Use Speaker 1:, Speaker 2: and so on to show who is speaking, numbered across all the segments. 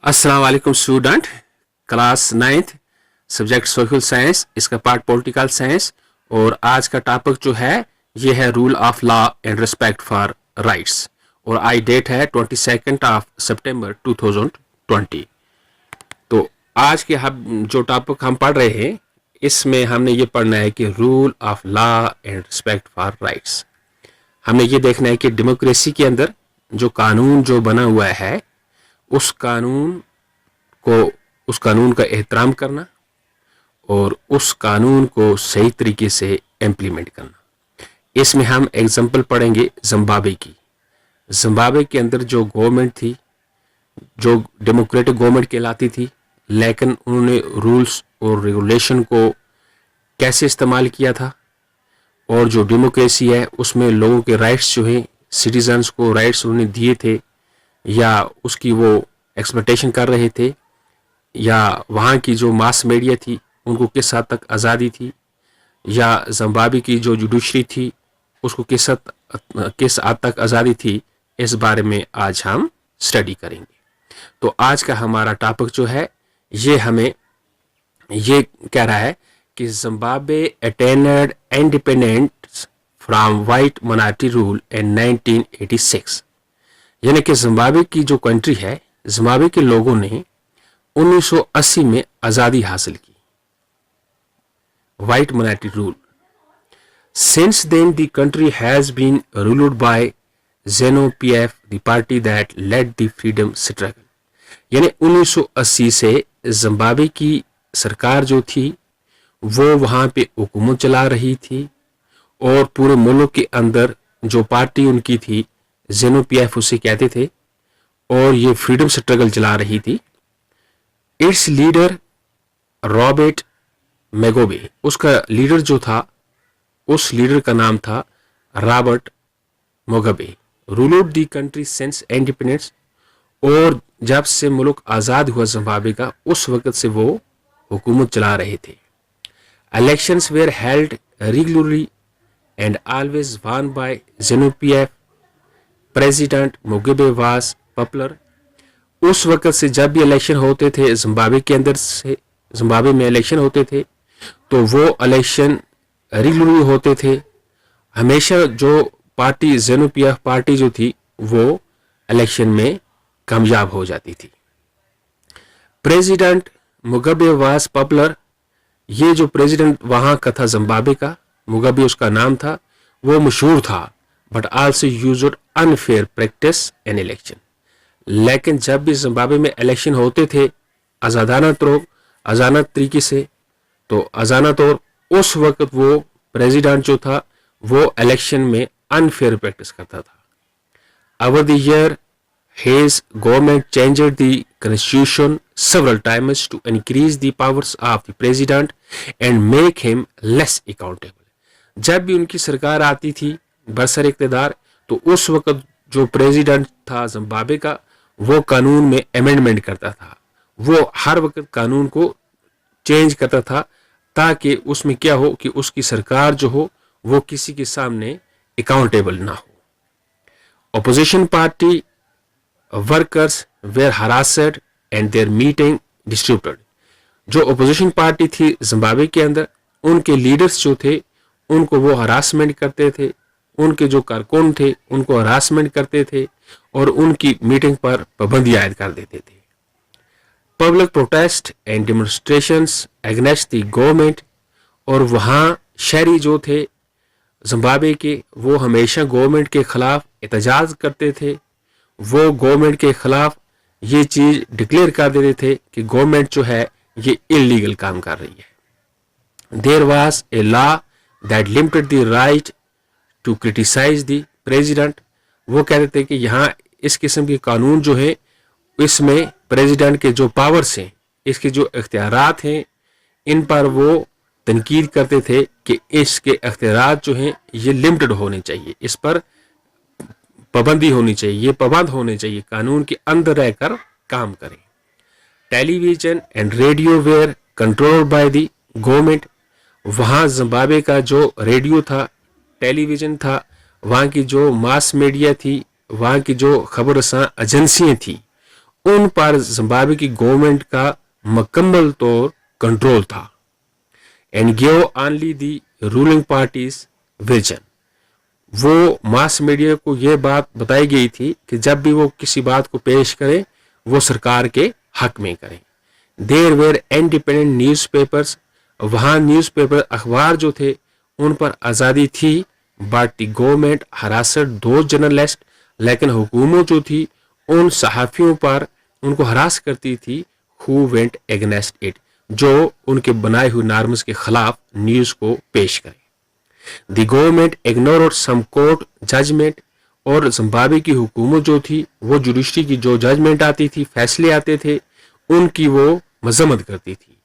Speaker 1: अस्सलाम वालेकुम student, class 9th subject social science, इसका पार्ट पॉलिटिकल साइंस। और आज का टॉपिक जो है ये है rule of law and respect for rights. और आई डेट है 22 सितंबर 2020। तो आज के हम जो टॉपिक हम पढ़ रहे हैं इसमें हमने ये पढ़ना है कि rule of law and respect for rights. हमने ये देखना है कि डेमोक्रेसी के अंदर जो कानून जो बना हुआ है उस कानून का एहतराम करना और उस कानून को सही तरीके से इम्प्लीमेंट करना। इसमें हम एग्जांपल पढ़ेंगे जिम्बाब्वे की। जिम्बाब्वे के अंदर जो गवर्नमेंट थी, जो डेमोक्रेटिक गवर्नमेंट कहलाती थी, लेकिन उन्होंने रूल्स और रेगुलेशन को कैसे इस्तेमाल किया था। और जो डेमोक्रेसी है उसमें लोगों के राइट्स जो हैं, सिटीजन्स को राइट्स उन्होंने दिए थे या उसकी वो एक्सप्लॉयटेशन कर रहे थे, या वहाँ की जो मास मीडिया थी उनको किस हद तक आज़ादी थी, या जिम्बाब्वे की जो जुडिशरी थी उसको किस हद तक आज़ादी थी। इस बारे में आज हम स्टडी करेंगे। तो आज का हमारा टॉपिक जो है ये हमें ये कह रहा है कि Zimbabwe attend independence from white monarchy rule in 1986। यानी कि जिम्बाब्वे की जो कंट्री है, जिम्बाब्वे के लोगों ने 1980 में आज़ादी हासिल की, white monarchy rule. Since then the country has been ruled by ZANU-PF, the party that led the freedom struggle. यानी 1980 से जिम्बाब्वे की सरकार जो थी वो वहाँ पे हुकूमत चला रही थी, और पूरे मुल्क के अंदर जो पार्टी उनकी थी ZANU-PF उसे कहते थे, और ये फ्रीडम स्ट्रगल चला रही थी। इट्स लीडर रॉबर्ट मुगाबे, उसका लीडर जो था उस लीडर का नाम था Robert Mugabe, ruled the country since independence. और जब से मुल्क आज़ाद हुआ जिम्बाब्वे का, उस वक्त से वो हुकूमत चला रहे थे। Elections were held regularly and always won by ZANU-PF। President Mugabe was popular. उस वक्त से जब भी इलेक्शन होते थे जिम्बाब्वे के अंदर से, जिम्बाब्वे में इलेक्शन होते थे तो वो इलेक्शन रेगुलरली होते थे। हमेशा जो पार्टी ZANU-PF पार्टी जो थी वो इलेक्शन में कामयाब हो जाती थी। President Mugabe was popular. ये जो प्रेसिडेंट वहाँ का था जिम्बाब्वे का, मुगाबे उसका नाम था, वो मशहूर था, but also used unfair practice in election. लेकिन जब भी जिम्बाब्वे में इलेक्शन होते थे आज़ादाना तरीके से, तो आज़ादाना तौर उस वक्त वो प्रेसिडेंट जो था वो इलेक्शन में अनफेयर प्रैक्टिस करता था। Over the year his government changed the constitution several times to increase the powers of the president and make him less accountable. जब भी उनकी सरकार आती थी बरसर इक़्तिदार, तो उस वक्त जो प्रेसिडेंट था जिम्बाब्वे का वो कानून में अमेंडमेंट करता था। वो हर वक्त कानून को चेंज करता था ताकि उसमें क्या हो कि उसकी सरकार जो हो वो किसी के सामने अकाउंटेबल ना हो। Opposition party workers were harassed and their meeting distributed. जो अपोजिशन पार्टी थी जिम्बाब्वे के अंदर, उनके लीडर्स जो थे उनको वो हरासमेंट करते थे, उनके जो कारकुन थे उनको हरासमेंट करते थे और उनकी मीटिंग पर पाबंदी आयद कर देते थे। Public protest and demonstrations against the government. और वहाँ शहरी जो थे जिम्बाब्वे के वो हमेशा गवर्नमेंट के खिलाफ एहतजाज करते थे। वो गवर्नमेंट के खिलाफ ये चीज डिक्लेयर कर देते थे कि गवर्नमेंट जो है ये इलीगल काम कर रही है। There was a law that limited the right to criticise the president. वो कहते थे कि यहाँ इस किस्म के कानून जो है इसमें प्रेसिडेंट के जो पावर्स हैं, इसके जो इख्तियारात हैं, इन पर वो तनकीद करते थे कि इसके इख्तियारात जो हैं ये लिमिटेड होने चाहिए, इस पर पाबंदी होनी चाहिए, ये पाबंद होने चाहिए, कानून के अंदर रहकर काम करें। Television and radio were controlled by the government. वहाँ जिम्बाब्वे का जो रेडियो था, टेलीविजन था, वहाँ की जो मास मीडिया थी, वहाँ की जो खबर रसां एजेंसियाँ थी, उन पर जिम्बाब्वे की गवर्नमेंट का मुकम्मल तौर कंट्रोल था and give only the ruling parties vision. वो मास मीडिया को यह बात बताई गई थी कि जब भी वो किसी बात को पेश करें वो सरकार के हक में करें। देयर वेर इंडिपेंडेंट न्यूज़पेपर्स, वहाँ न्यूज़पेपर अखबार जो थे उन पर आज़ादी थी, बट द गवर्नमेंट हरासड दो जर्नलिस्ट, लेकिन हुकूमत जो थी उन सहाफ़ियों पर उनको हरास करती थी हु वेंट एगेंस्ट इट, जो उनके बनाए हुए नॉर्म्स के खिलाफ न्यूज़ को पेश करें। The government ignored some court judgment, और जिम्बाब्वे की हुकूमत जो थी वो जुडिशरी की जो जजमेंट आती थी, फैसले आते थे, उनकी वो मजम्मत करती थी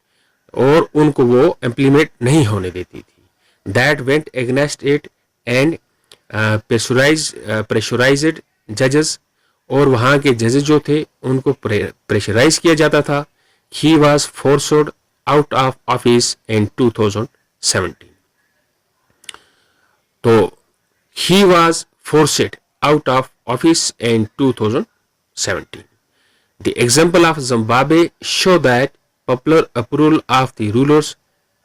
Speaker 1: और उनको वो इम्प्लीमेंट नहीं होने देती थी। That went against it and pressurised जजेस, और वहाँ के जजेस जो थे उनको प्रेशराइज किया जाता था। He was forced out of office in 2017। तो he was forced out of office in 2017. The example of Zimbabwe show that popular approval of the rulers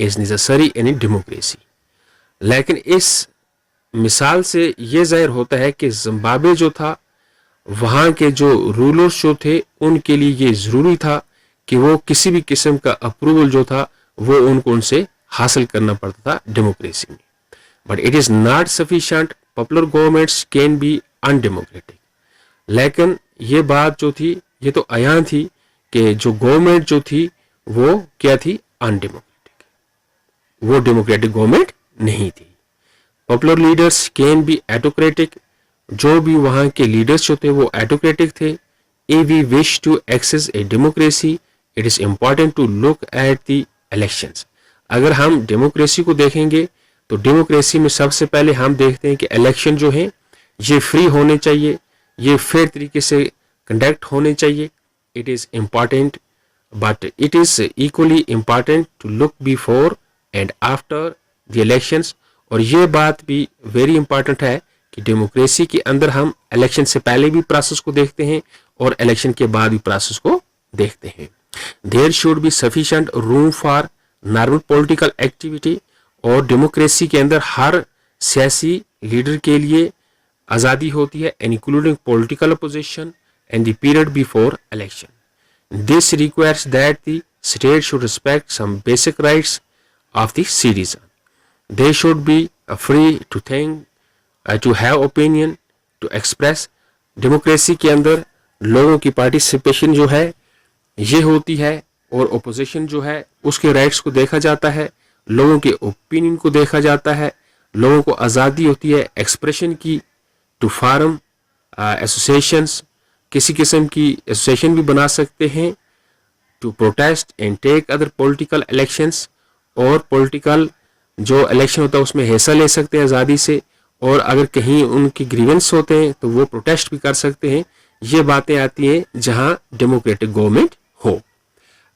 Speaker 1: is necessary in a democracy. लेकिन इस मिसाल से ये जाहिर होता है कि जिम्बाब्वे जो था वहाँ के जो रूलर्स जो थे उनके लिए ये ज़रूरी था कि वो किसी भी किस्म का अप्रूवल जो था वो उनको उनसे हासिल करना पड़ता था डेमोक्रेसी में। But it is not sufficient, popular governments can be undemocratic. लेकिन ये बात जो थी ये तो आयान थी कि जो गवर्नमेंट जो थी वो क्या थी, अनडेमोक्रेटिक, वो डेमोक्रेटिक गवर्नमेंट नहीं थी। पॉपुलर लीडर्स कैन बी एटोक्रेटिक, जो भी वहाँ के लीडर्स जो थे वो एटोक्रेटिक थे। If we wish to access a democracy it is important to look at the elections. अगर हम डेमोक्रेसी को देखेंगे तो डेमोक्रेसी में सबसे पहले हम देखते हैं कि इलेक्शन जो है ये फ्री होने चाहिए, ये फेयर तरीके से कंडक्ट होने चाहिए। It is important, but it is equally important to look before and after the elections. और ये बात भी वेरी इंपॉर्टेंट है कि डेमोक्रेसी के अंदर हम इलेक्शन से पहले भी प्रोसेस को देखते हैं और इलेक्शन के बाद भी प्रोसेस को देखते हैं। There should be sufficient room for normal political activity, और डेमोक्रेसी के अंदर हर सियासी लीडर के लिए आज़ादी होती है, including political opposition and the period before election. This requires that the state should respect some basic rights of the citizen. They should be free to think, to have opinion, to express. Democracy के अंदर लोगों की participation जो है ये होती है, और ओपोजिशन जो है उसके राइट्स को देखा जाता है, लोगों के ओपिनियन को देखा जाता है, लोगों को आज़ादी होती है एक्सप्रेशन की, टू फार्म एसोसिएशंस, किसी किस्म की एसोसिएशन भी बना सकते हैं, to protest and take other political elections, और पॉलिटिकल जो इलेक्शन होता है उसमें हिस्सा ले सकते हैं आज़ादी से, और अगर कहीं उनके ग्रीवेंस होते हैं तो वो प्रोटेस्ट भी कर सकते हैं। ये बातें आती हैं जहां डेमोक्रेटिक गवर्नमेंट हो।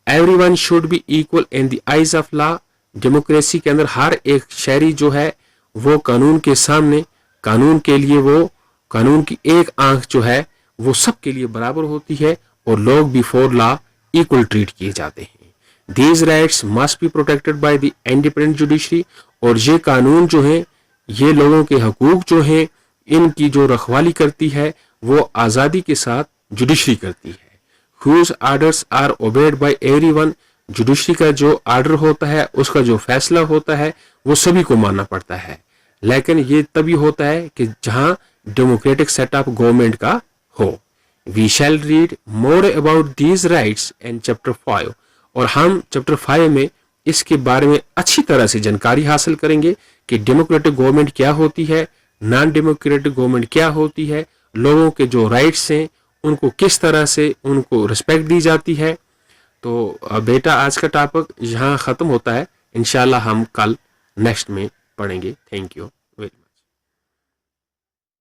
Speaker 1: Everyone should be equal in the eyes of law. Democracy के अंदर हर एक शहरी जो है वो कानून के सामने, कानून के लिए वो कानून की एक आंख जो है वो सबके लिए बराबर होती है, और लोग बिफोर लॉ इक्वल ट्रीट किए जाते हैं। These rights must be protected by the independent judiciary, और ये कानून जो है ये लोगों के हकूक जो है इनकी जो रखवाली करती है वो आज़ादी के साथ जुडिशरी करती है। whose orders are obeyed by everyone, judiciary का जो आर्डर होता है उसका जो फैसला होता है वो सभी को मानना पड़ता है। लेकिन ये तभी होता है कि जहां डेमोक्रेटिक सेटअप गवर्नमेंट का हो। We shall read more about these rights in chapter 5, और हम चैप्टर 5 में इसके बारे में अच्छी तरह से जानकारी हासिल करेंगे कि डेमोक्रेटिक गवर्नमेंट क्या होती है, नॉन डेमोक्रेटिक गवर्नमेंट क्या होती है, लोगों के जो राइट्स हैं उनको किस तरह से उनको रिस्पेक्ट दी जाती है। तो बेटा आज का टॉपिक यहाँ ख़त्म होता है, इंशाल्लाह हम कल नेक्स्ट में पढ़ेंगे। Thank you.